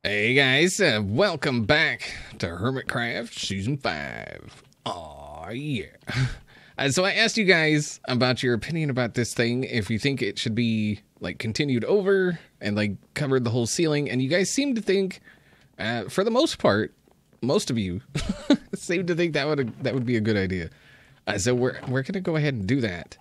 Hey guys, welcome back to HermitCraft Season 5. Aw, yeah. So I asked you guys about your opinion about this thing, if you think it should be, like, continued over and, like, covered the whole ceiling, and you guys seem to think, for the most part, most of you seem to think that would be a good idea. So we're gonna go ahead and do that.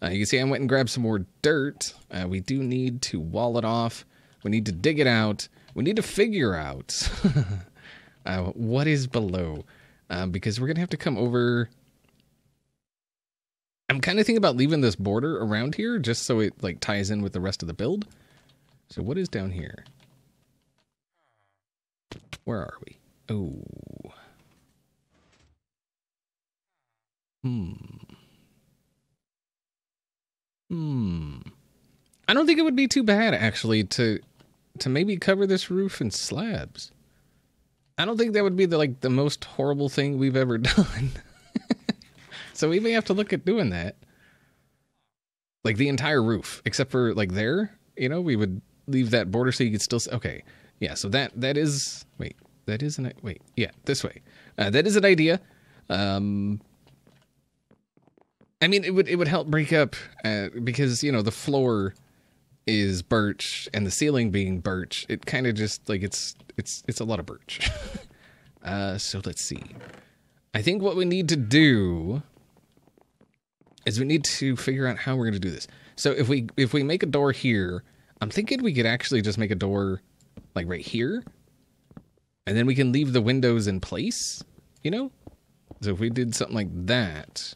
You can see I went and grabbed some more dirt. We do need to wall it off. We need to dig it out. We need to figure out what is below, because we're going to have to come over. I'm kind of thinking about leaving this border around here just so it like ties in with the rest of the build. So what is down here? Where are we? Oh. I don't think it would be too bad, actually, to maybe cover this roof in slabs. I don't think that would be the most horrible thing we've ever done. So we may have to look at doing that. Like the entire roof, except for like there, you know, we would leave that border so you could still okay. Yeah, so that is yeah, this way. That is an idea. I mean, it would help break up because, you know, the floor is birch and the ceiling being birch. It kind of just like it's a lot of birch. So let's see. I think what we need to do is we need to figure out how we're going to do this. So if we make a door here, I'm thinking we could actually just make a door like right here, and then we can leave the windows in place, you know? So if we did something like that,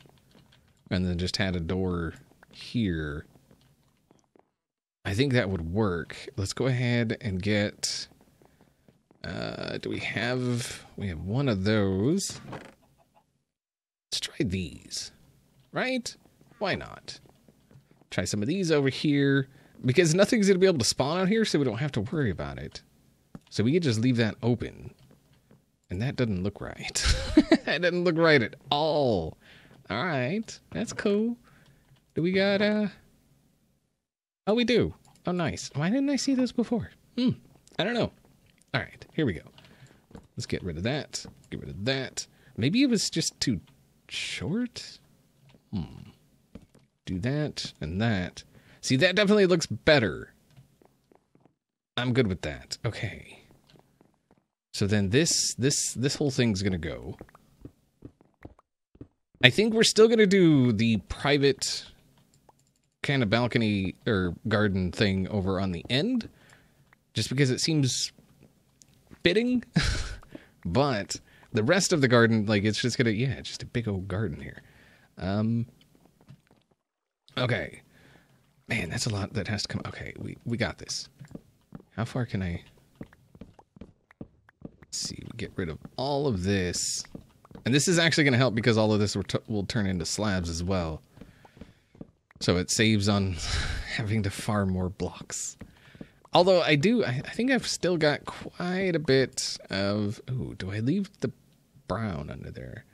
and then just had a door here, I think that would work. Let's go ahead and get, we have one of those. Let's try these, right? Why not? Try some of these over here, because nothing's going to be able to spawn out here, so we don't have to worry about it. So we could just leave that open. And that doesn't look right. That doesn't look right at all. All right, that's cool. Do we got, oh, we do. Oh, nice. Why didn't I see those before? I don't know. All right, here we go. Let's get rid of that. Get rid of that. Maybe it was just too short. Do that and that. See, that definitely looks better. I'm good with that. Okay. So then this whole thing's gonna go. I think we're still gonna do the private kind of balcony or garden thing over on the end, just because it seems fitting. But the rest of the garden, like, it's just gonna, yeah, it's just a big old garden here. Okay. Man, that's a lot that has to come. Okay, we got this. How far can I? Let's see, we get rid of all of this. And this is actually going to help because all of this will turn into slabs as well. So it saves on having to farm more blocks. Although I think I've still got quite a bit of... Ooh, do I leave the brown under there?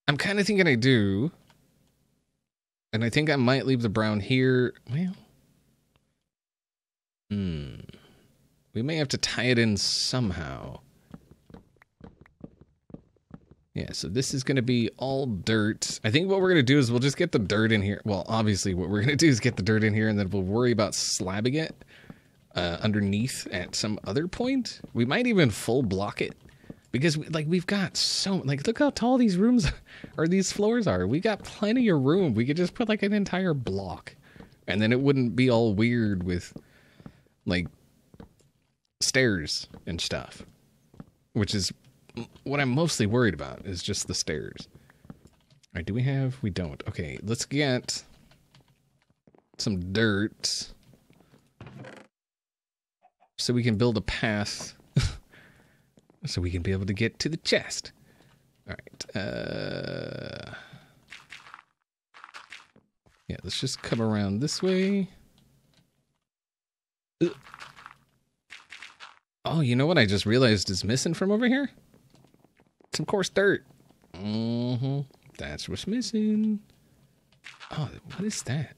I'm kind of thinking I do. And I think I might leave the brown here. Well... We may have to tie it in somehow. Yeah, so this is going to be all dirt. I think what we're going to do is we'll just get the dirt in here. Well, obviously what we're going to do is get the dirt in here, and then we'll worry about slabbing it underneath at some other point. We might even full block it. Because, we've got so... Like, look how tall these rooms or these floors are. We got plenty of room. We could just put, like, an entire block. And then it wouldn't be all weird with, like... stairs and stuff, which is what I'm mostly worried about, is just the stairs. All right, do we have? We don't. Okay, let's get some dirt so we can build a path so we can be able to get to the chest. All right. Yeah, let's just come around this way. Ugh. Oh, you know what I just realized is missing from over here? Some coarse dirt. That's what's missing. Oh, what is that?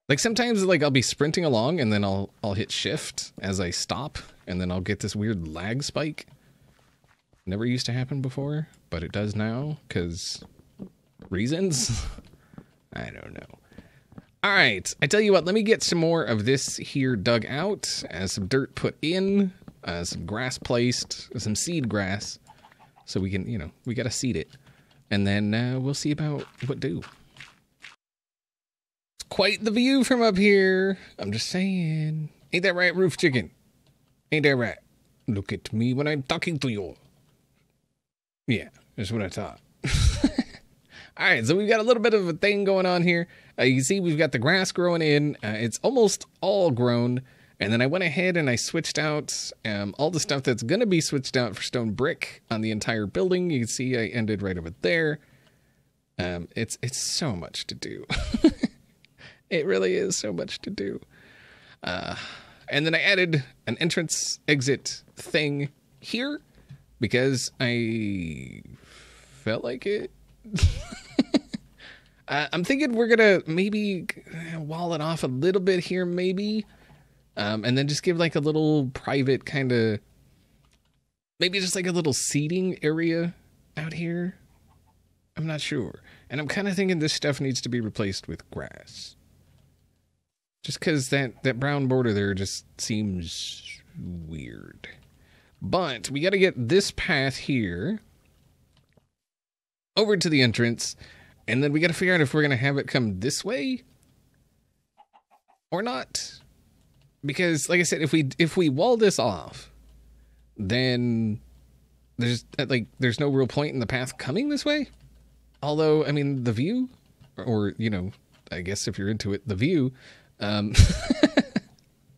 Like sometimes like I'll be sprinting along and then I'll hit shift as I stop and then I'll get this weird lag spike. Never used to happen before, but it does now because reasons. I don't know. All right, I tell you what, let me get some more of this here dug out, some dirt put in, some grass placed, some seed grass, so we can, you know, we gotta seed it, and then we'll see about what do. It's quite the view from up here. I'm just saying, ain't that right, roof chicken? Ain't that right? Look at me when I'm talking to you. Yeah, that's what I thought. All right, so we've got a little bit of a thing going on here. You can see we've got the grass growing in. It's almost all grown. And then I went ahead and I switched out all the stuff that's going to be switched out for stone brick on the entire building. You can see I ended right over there. It's so much to do. It really is so much to do. And then I added an entrance exit thing here because I felt like it. I'm thinking we're gonna maybe wall it off a little bit here, maybe, and then just give like a little private kind of, maybe just like a little seating area out here. I'm not sure, and I'm kind of thinking this stuff needs to be replaced with grass, just because that brown border there just seems weird. But we got to get this path here over to the entrance. And then we got to figure out if we're going to have it come this way or not. Because, like I said, if we wall this off, then there's no real point in the path coming this way. Although, I mean, the view, or, you know, I guess if you're into it, the view.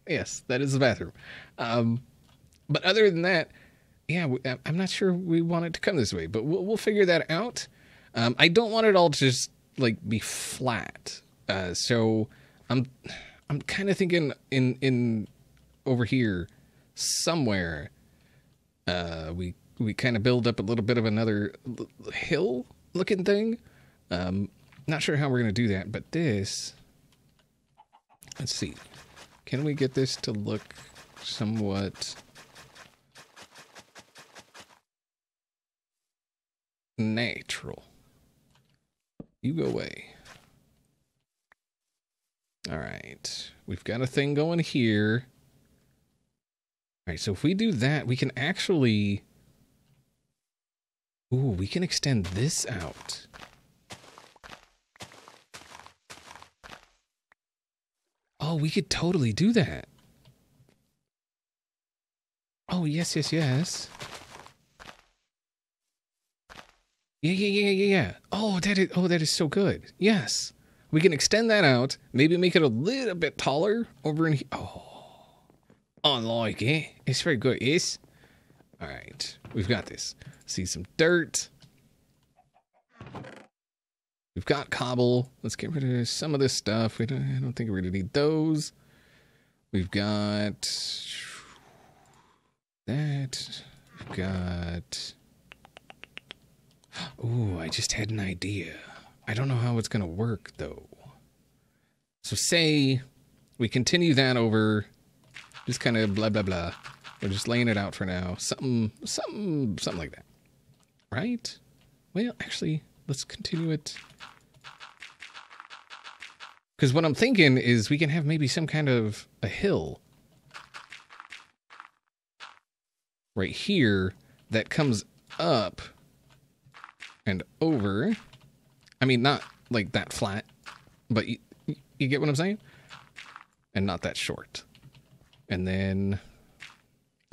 Yes, that is the bathroom. But other than that, yeah, I'm not sure we want it to come this way. But we'll figure that out. I don't want it all to just like be flat. So I'm kind of thinking in over here somewhere. We kind of build up a little bit of another hill looking thing. Not sure how we're gonna do that, but this. Let's see. Can we get this to look somewhat natural? You go away. All right. We've got a thing going here. All right, so if we do that, we can actually... Ooh, we can extend this out. Oh, we could totally do that. Oh, yes, yes, yes. Yeah. Oh, that is so good. Yes. We can extend that out, maybe make it a little bit taller over in here. Oh, I like it. It's very good, yes. All right, we've got this. See some dirt. We've got cobble. Let's get rid of some of this stuff. I don't think we're gonna need those. We've got that. We've got... Ooh, I just had an idea. I don't know how it's going to work, though. So say we continue that over, just kind of blah, blah, blah. We're just laying it out for now. Something like that. Right? Well, actually, let's continue it. Because what I'm thinking is we can have maybe some kind of a hill right here that comes up and over. I mean, not like that flat, but you get what I'm saying? And not that short. And then,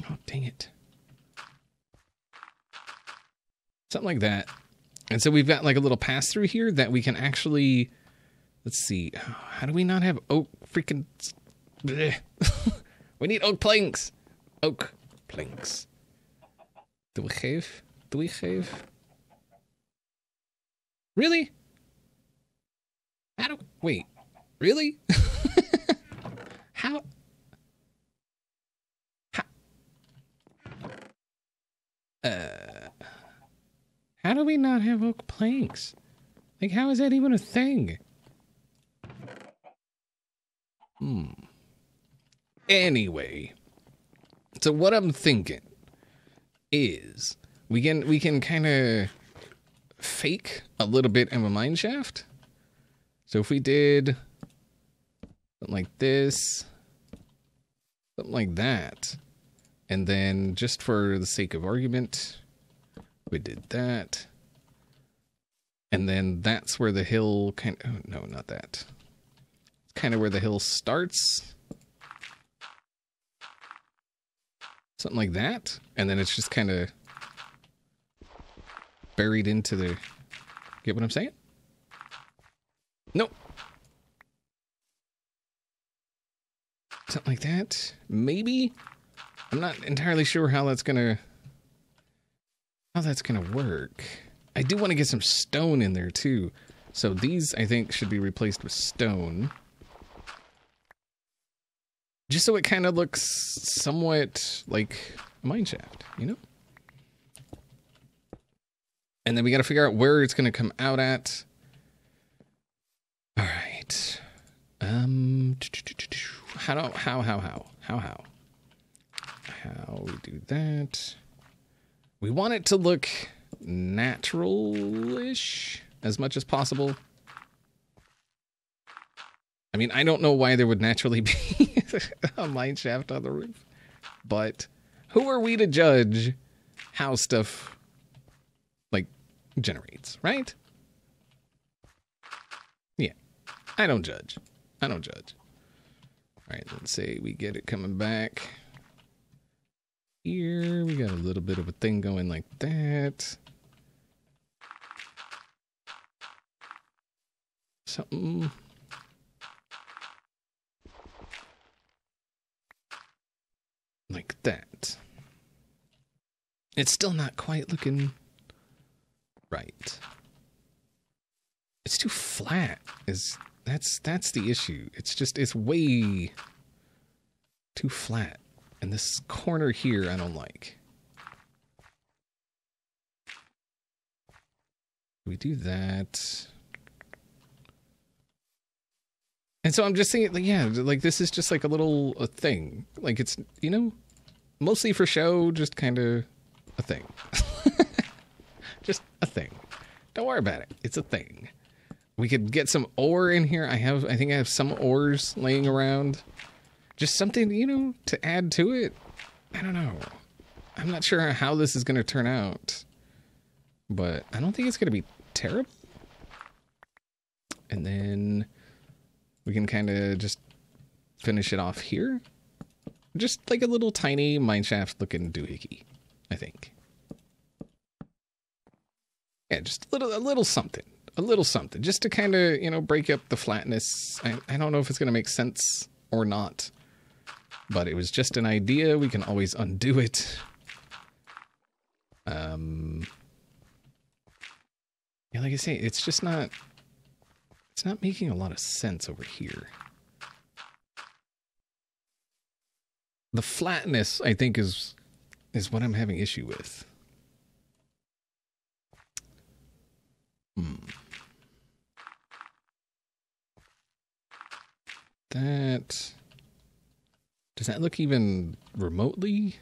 oh, dang it. Something like that. And so we've got like a little pass through here that we can actually, let's see, how do we not have oak freaking, we need oak planks. Oak planks. Do we have? Really? Wait, really? How do we not have oak planks? Like, how is that even a thing? Anyway, so what I'm thinking is we can kind of fake a little bit of a mine shaft. So if we did something like this, something like that, and then just for the sake of argument, we did that, and then that's where the hill kind of, oh, no, not that. It's kind of where the hill starts. Something like that, and then it's just kind of buried into the... Get what I'm saying? Nope. Something like that, maybe? I'm not entirely sure how that's gonna work. I do want to get some stone in there too. So these, I think, should be replaced with stone. Just so it kind of looks somewhat like a mine shaft, you know? And then we got to figure out where it's going to come out at. All right. How we do that? We want it to look natural-ish as much as possible. I mean, I don't know why there would naturally be a mine shaft on the roof, but who are we to judge how stuff, like, generates, right? Yeah, I don't judge. I don't judge. All right, let's say we get it coming back. Here, we got a little bit of a thing going like that. Something... like that. It's still not quite looking right. It's too flat. That's the issue. It's way too flat. And this corner here I don't like. We do that. And so I'm just thinking, like, yeah, like this is just like a thing. Like it's, you know, mostly for show, just kind of a thing. Just a thing. Don't worry about it. It's a thing. We could get some ore in here. I think I have some ores laying around. Just something, you know, to add to it. I don't know. I'm not sure how this is going to turn out. But I don't think it's going to be terrible. And then... we can kind of just finish it off here. Just like a little tiny mineshaft looking doohickey, I think. Yeah, just a little something. A little something. Just to kind of, you know, break up the flatness. I don't know if it's going to make sense or not. But it was just an idea. We can always undo it. Yeah, like I say, it's just not... it's not making a lot of sense over here. The flatness, I think, is what I'm having issue with. That... does that look even remotely?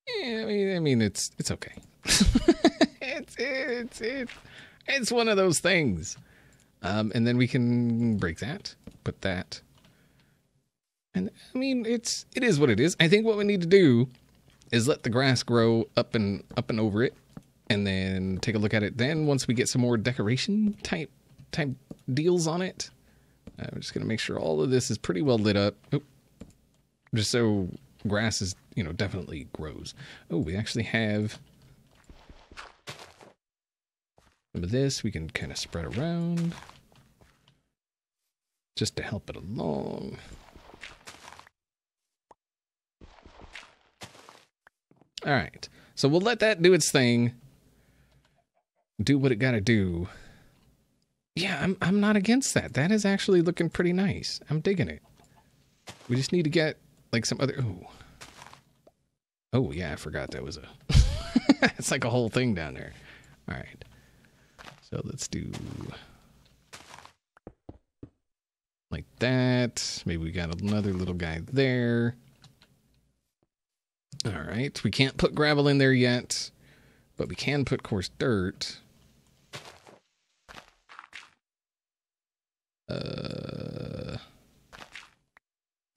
Yeah, I mean, it's okay. It's one of those things. And then we can break that, put that. And I mean, it is what it is. I think what we need to do is let the grass grow up and over it, and then take a look at it. Then once we get some more decoration type deals on it, I'm just gonna make sure all of this is pretty well lit up. Oh, just so grass is, you know, definitely grows. Oh, we actually have some of this. We can kind of spread around just to help it along. All right, so we'll let that do its thing, do what it gotta do. Yeah, I'm not against that. That is actually looking pretty nice. I'm digging it. We just need to get like some other... oh yeah, I forgot that was a... it's like a whole thing down there. All right, so let's do like that. Maybe we got another little guy there. All right. We can't put gravel in there yet, but we can put coarse dirt.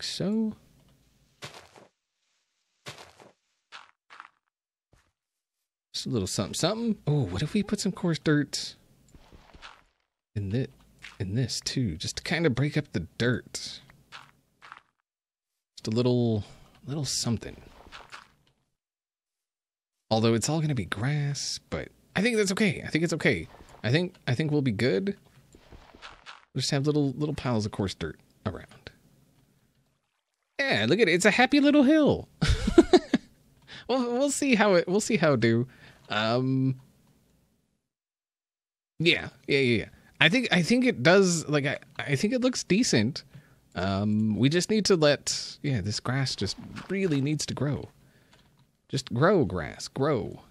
So. Just a little something, something. Oh, what if we put some coarse dirt in this too, just to kind of break up the dirt? Just a little something. Although it's all going to be grass, but I think that's okay. I think it's okay. I think we'll be good. We'll just have little piles of coarse dirt around. Yeah, look at it. It's a happy little hill. We'll see how it do. Yeah. I think it does. Like I think it looks decent. We just need to let this grass just really needs to grow. Just grow, grass, grow.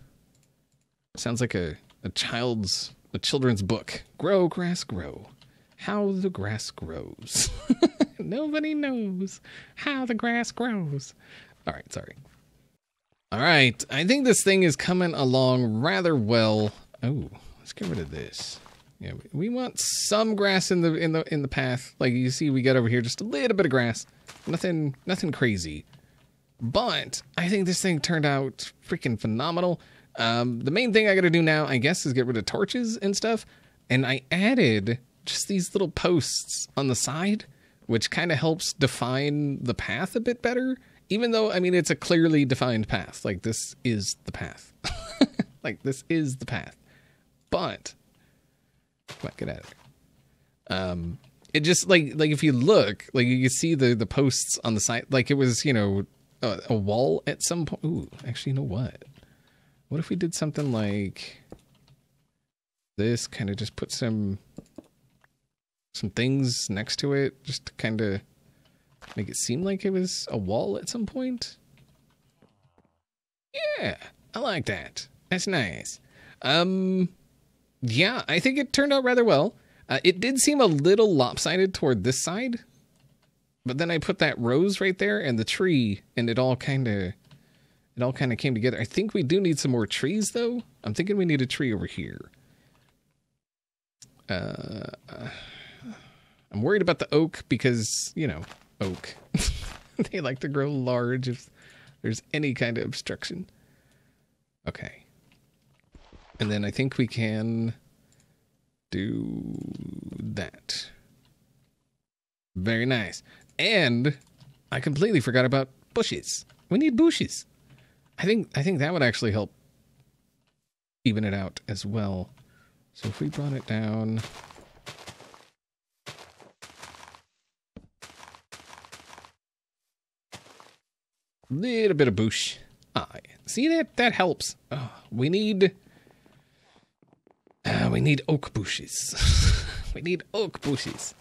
Sounds like a children's book. Grow, grass, grow. How the grass grows. Nobody knows how the grass grows. All right, sorry. All right, I think this thing is coming along rather well. Oh, let's get rid of this. Yeah, we want some grass in the path. Like you see, we got over here just a little bit of grass. Nothing crazy. But I think this thing turned out freaking phenomenal. The main thing I got to do now, I guess, is get rid of torches and stuff. And I added just these little posts on the side, which kind of helps define the path a bit better. Even though, I mean, it's a clearly defined path. Like, this is the path. Like, this is the path. But, come on, get out of there. It just, like if you look, like, you can see the posts on the side. Like, it was, a wall at some point. Ooh, actually, you know what? What if we did something like this? Kind of just put some things next to it. Just to kind of make it seem like it was a wall at some point. Yeah, I like that. That's nice. Yeah, I think it turned out rather well. It did seem a little lopsided toward this side, but then I put that rose right there and the tree, and it all kind of came together. I think we do need some more trees, though. I'm thinking we need a tree over here. I'm worried about the oak because, oak. They like to grow large if there's any kind of obstruction. Okay. And then I think we can do that. Very nice. And I completely forgot about bushes. We need bushes. I think that would actually help even it out as well. So if we brought it down... little bit of bush. Ah, see that helps. Oh, we need oak bushes. We need oak bushes.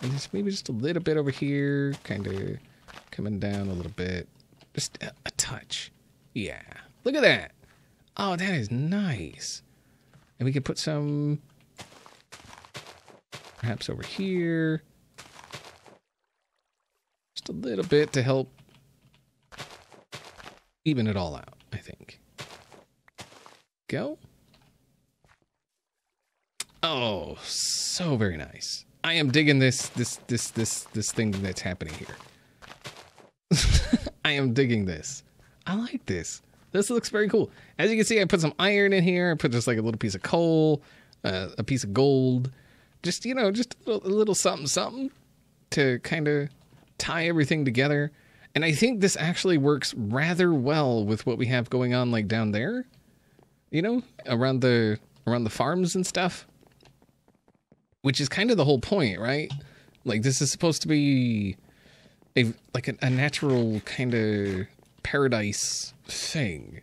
And maybe just a little bit over here, kind of coming down a little bit. Just a touch. Yeah. Look at that. Oh, that is nice. And we could put some perhaps over here. Just a little bit to help even it all out, I think. Go. Oh, so very nice. I am digging this thing that's happening here. I am digging this. I like this. This looks very cool. As you can see, I put some iron in here. I put just like a little piece of coal, a piece of gold. Just, just a little something to kind of tie everything together. And I think this actually works rather well with what we have going on like down there, around the farms and stuff, which is kind of the whole point, right? Like this is supposed to be a natural kind of paradise thing,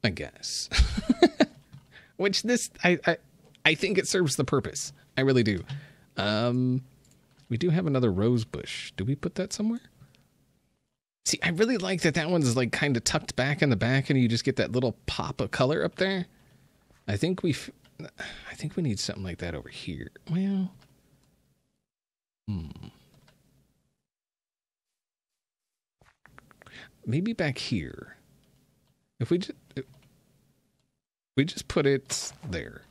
I guess. Which this I think it serves the purpose. I really do. We do have another rose bush. Do we put that somewhere? See, I really like that one's like kind of tucked back in the back and you just get that little pop of color up there. I think we need something like that over here. Well, maybe back here. If we just put it there.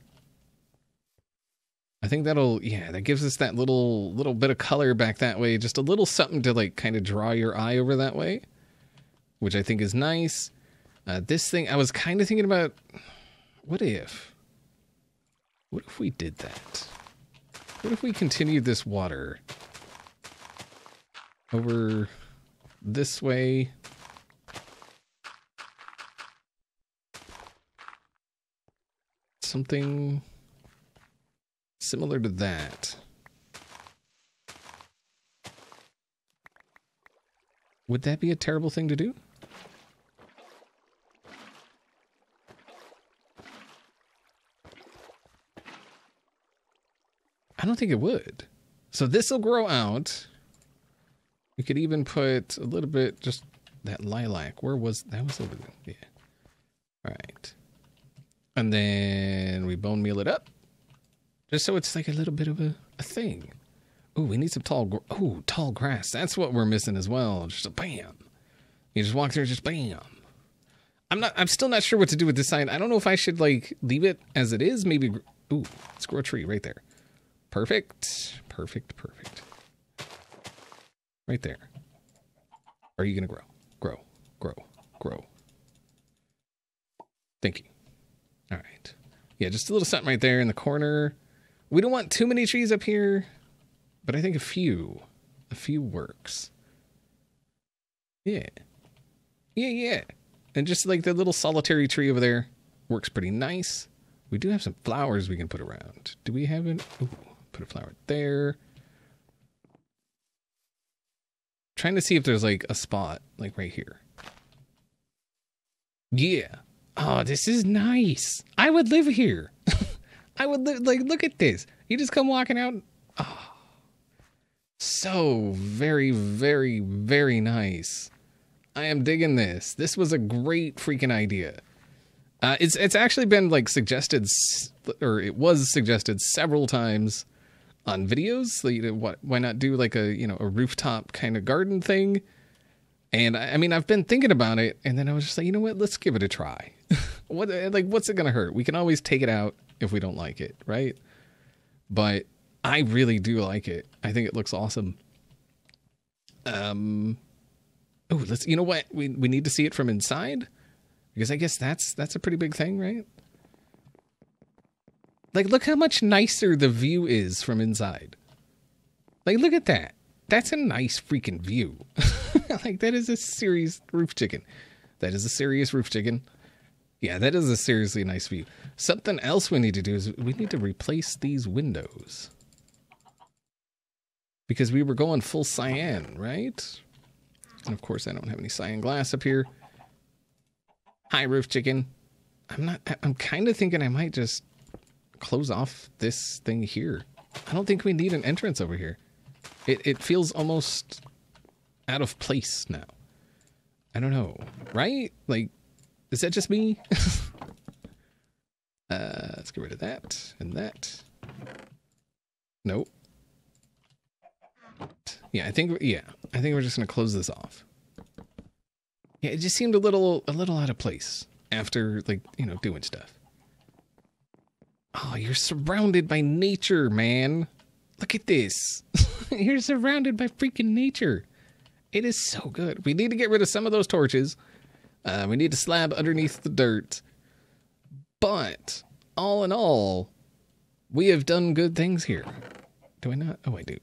I think that'll, yeah, that gives us that little bit of color back that way. Just a little something to like kind of draw your eye over that way, which I think is nice. This thing, I was kind of thinking about, what if we did that? What if we continued this water over this way? Something similar to that. Would that be a terrible thing to do? I don't think it would. So this will grow out. We could even put a little bit, just that lilac. Where was that? Was over there. Yeah. All right. And then we bone meal it up. Just so it's like a little bit of a thing. Oh, we need some tall grass. That's what we're missing as well. Just a bam. You just walk through, just bam. I'm still not sure what to do with this sign. I don't know if I should like leave it as it is. Maybe, ooh, let's grow a tree right there. Perfect. Perfect, perfect. Right there. Are you gonna grow? Grow, grow, grow. Thank you. All right. Yeah, just a little something right there in the corner. We don't want too many trees up here, but I think a few works. Yeah. Yeah, yeah. And just like the little solitary tree over there works pretty nice. We do have some flowers we can put around. Do we have it? Ooh, put a flower there. Trying to see if there's like a spot like right here. Yeah. Oh, this is nice. I would live here. I would live, like, look at this. You just come walking out. Oh, so very, very, very nice. I am digging this. This was a great freaking idea. It's actually been like suggested, or it was suggested several times on videos. So, you know, why not do like a rooftop kind of garden thing? And I mean, I've been thinking about it, and then I was just like, you know what? Let's give it a try. What's it gonna hurt? We can always take it out if we don't like it, right? But I really do like it. I think it looks awesome. Oh, you know what? We need to see it from inside, because I guess that's a pretty big thing, right? Like, look how much nicer the view is from inside. Like, look at that. That's a nice freaking view. Like, that is a serious roof chicken. That is a serious roof chicken. Yeah, that is a seriously nice view. Something else we need to do is we need to replace these windows. Because we were going full cyan, right? And of course, I don't have any cyan glass up here. Hi, roof chicken. I'm kind of thinking I might just close off this thing here. I don't think we need an entrance over here. It feels almost out of place now. I don't know, right? Like, is that just me? Let's get rid of that and that. Nope. Yeah, I think we're just gonna close this off. Yeah, it just seemed a little out of place after, like, doing stuff. Oh, you're surrounded by nature, man. Look at this. You're surrounded by freaking nature. It is so good. We need to get rid of some of those torches. We need to slab underneath the dirt. But all in all, we have done good things here. Do I not? Oh, I do.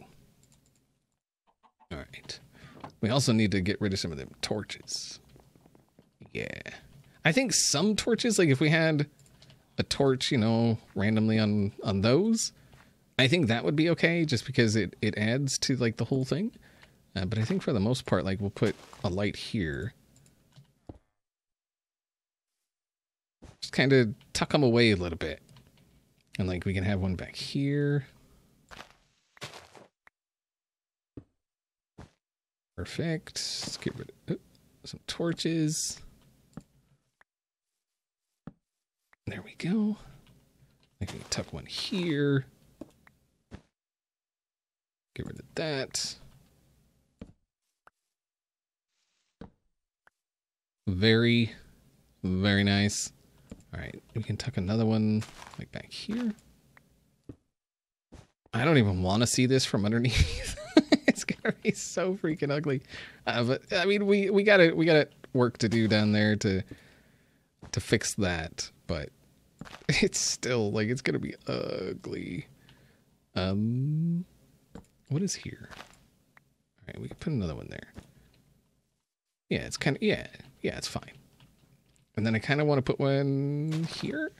All right. We also need to get rid of some of them torches. Yeah. I think some torches, like if we had a torch, randomly on those, I think that would be okay, just because it adds to like the whole thing. But I think for the most part, like, we'll put a light here. Just kind of tuck them away a little bit. And like we can have one back here. Perfect. Let's get rid of some torches. There we go. I can tuck one here. Get rid of that. Very, very nice. All right, we can tuck another one like back here. I don't even want to see this from underneath. It's gonna be so freaking ugly. But I mean, we got work to do down there to fix that. But it's still like it's gonna be ugly. What is here? All right, we can put another one there. Yeah, it's kind of yeah, it's fine. And then I kind of want to put one here.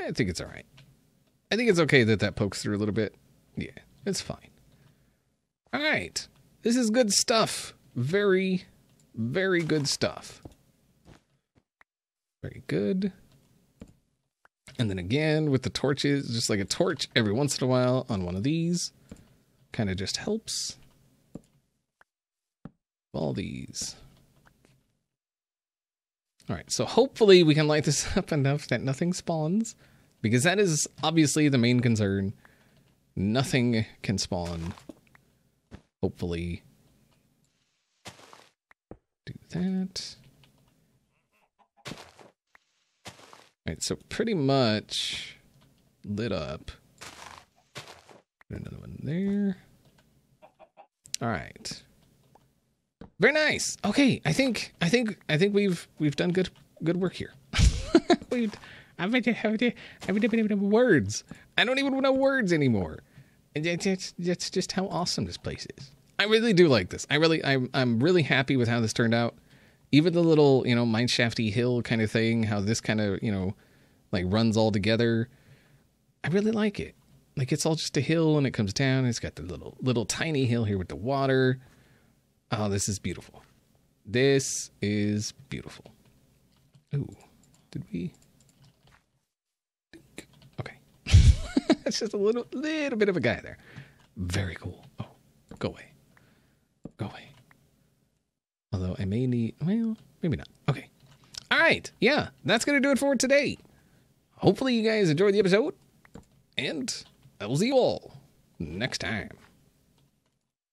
I think it's all right. I think it's okay that pokes through a little bit. Yeah, it's fine. All right. This is good stuff. Very, very good stuff. Very good. And then again, with the torches, just like a torch every once in a while on one of these. Kind of just helps. All these. All right, so hopefully we can light this up enough that nothing spawns. Because that is obviously the main concern. Nothing can spawn. Hopefully. Do that. Alright, so pretty much lit up. Put another one there. Alright. Very nice. Okay, I think we've done good work here. Words. I don't even know words anymore. And that's just how awesome this place is. I really do like this. I'm really happy with how this turned out. Even the little, mineshafty hill kind of thing, how this kind of, like runs all together. I really like it. Like it's all just a hill and it comes down. It's got the little tiny hill here with the water. Oh, this is beautiful. This is beautiful. Ooh, did we? Okay. It's just a little bit of a guy there. Very cool. Oh, go away. Go away. Although I may need, well, maybe not. Okay. All right. Yeah, that's going to do it for today. Hopefully you guys enjoyed the episode. And I will see you all next time.